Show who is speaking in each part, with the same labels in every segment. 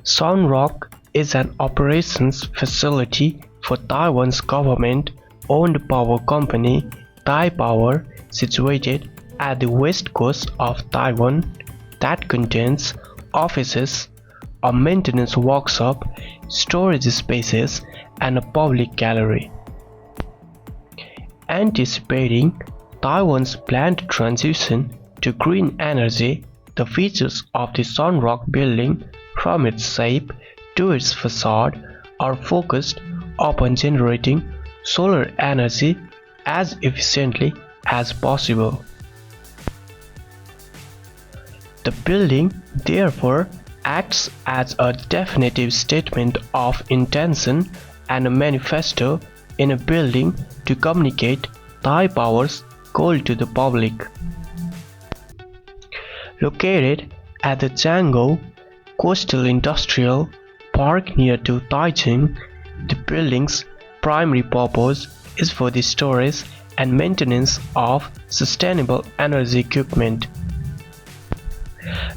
Speaker 1: Sunrock is an operations facility for Taiwan's government-owned power company Taipower, situated at the west coast of Taiwan, that contains offices, a maintenance workshop, storage spaces, and a public gallery. Anticipating Taiwan's planned transition to green energy, the features of the Sunrock building, from its shape to its facade, are focused upon generating solar energy as efficiently as possible. The building, therefore, acts as a definitive statement of intention and a manifesto in a building to communicate Taipower's goal to the public. Located at the Changzhou Coastal Industrial Park near to Taichung, the building's primary purpose is for the storage and maintenance of sustainable energy equipment.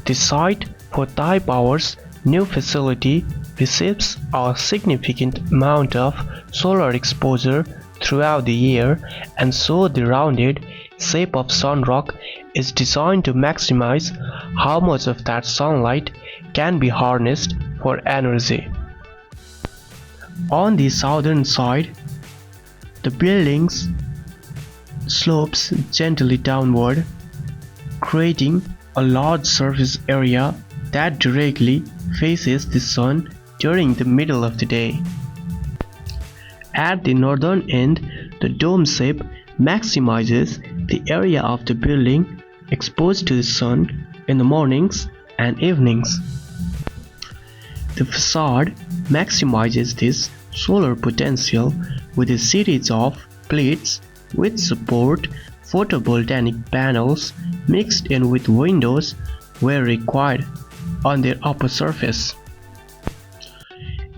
Speaker 1: The site for Taipower's new facility receives a significant amount of solar exposure throughout the year, and so the rounded shape of Sunrock is designed to maximize how much of that sunlight can be harnessed for energy. On the southern side, the building slopes gently downward, creating a large surface area that directly faces the sun during the middle of the day. At the northern end, the dome shape maximizes the area of the building exposed to the sun in the mornings and evenings. The facade maximizes this solar potential with a series of plates which support photovoltaic panels mixed in with windows where required on their upper surface.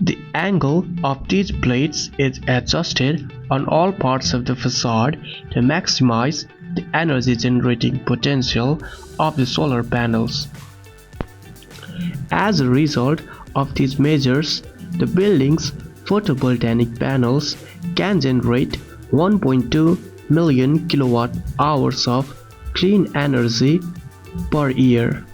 Speaker 1: The angle of these plates is adjusted on all parts of the facade to maximize the energy generating potential of the solar panels. As a result of these measures, the building's photovoltaic panels can generate 1.2 million kilowatt-hours of clean energy per year,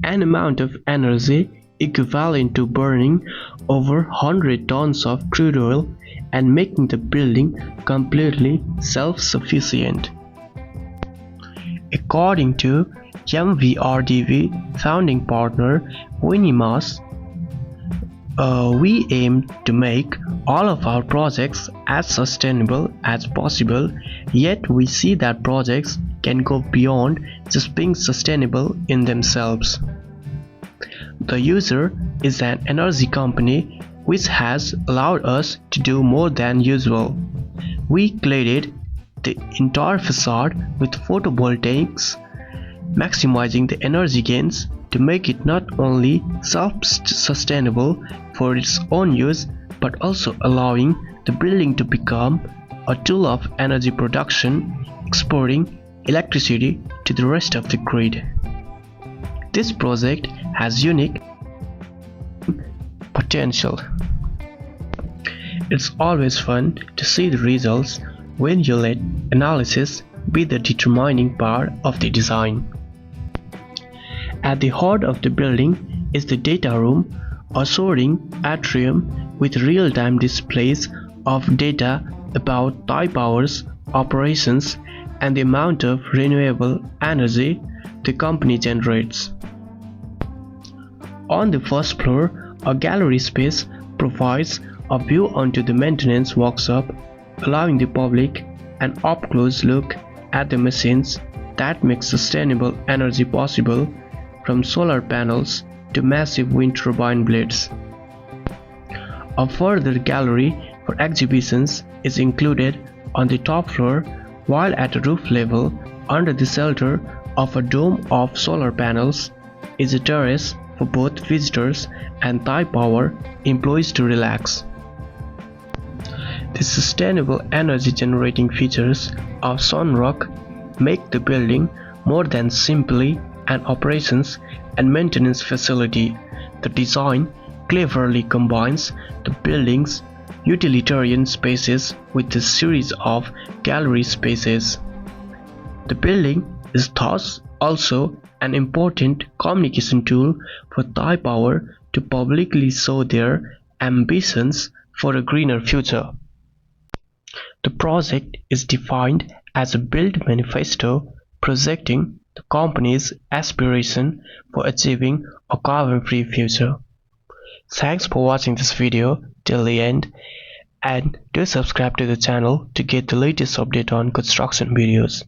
Speaker 1: an amount of energy equivalent to burning over 100 tons of crude oil and making the building completely self-sufficient. According to MVRDV founding partner Winy Maas, we aim to make all of our projects as sustainable as possible, yet we see that projects can go beyond just being sustainable in themselves. The user is an energy company which has allowed us to do more than usual. We cladded the entire facade with photovoltaics, maximizing the energy gains to make it not only self-sustainable for its own use, but also allowing the building to become a tool of energy production, exporting electricity to the rest of the grid. This project has unique potential. It's always fun to see the results when you let analysis be the determining part of the design. At the heart of the building is the data room, a soaring atrium with real-time displays of data about Taipower's operations and the amount of renewable energy the company generates. On the first floor, a gallery space provides a view onto the maintenance workshop, allowing the public an up-close look at the machines that make sustainable energy possible, from solar panels to massive wind turbine blades. A further gallery for exhibitions is included on the top floor, while at the roof level, under the shelter of a dome of solar panels, is a terrace for both visitors and Taipower employees to relax. The sustainable energy generating features of Sunrock make the building more than simply an operations and maintenance facility. The design cleverly combines the building's utilitarian spaces with a series of gallery spaces. The building is thus also an important communication tool for Taipower to publicly show their ambitions for a greener future. The project is defined as a build manifesto projecting the company's aspiration for achieving a carbon-free future. Thanks for watching this video till the end, and do subscribe to the channel to get the latest update on construction videos.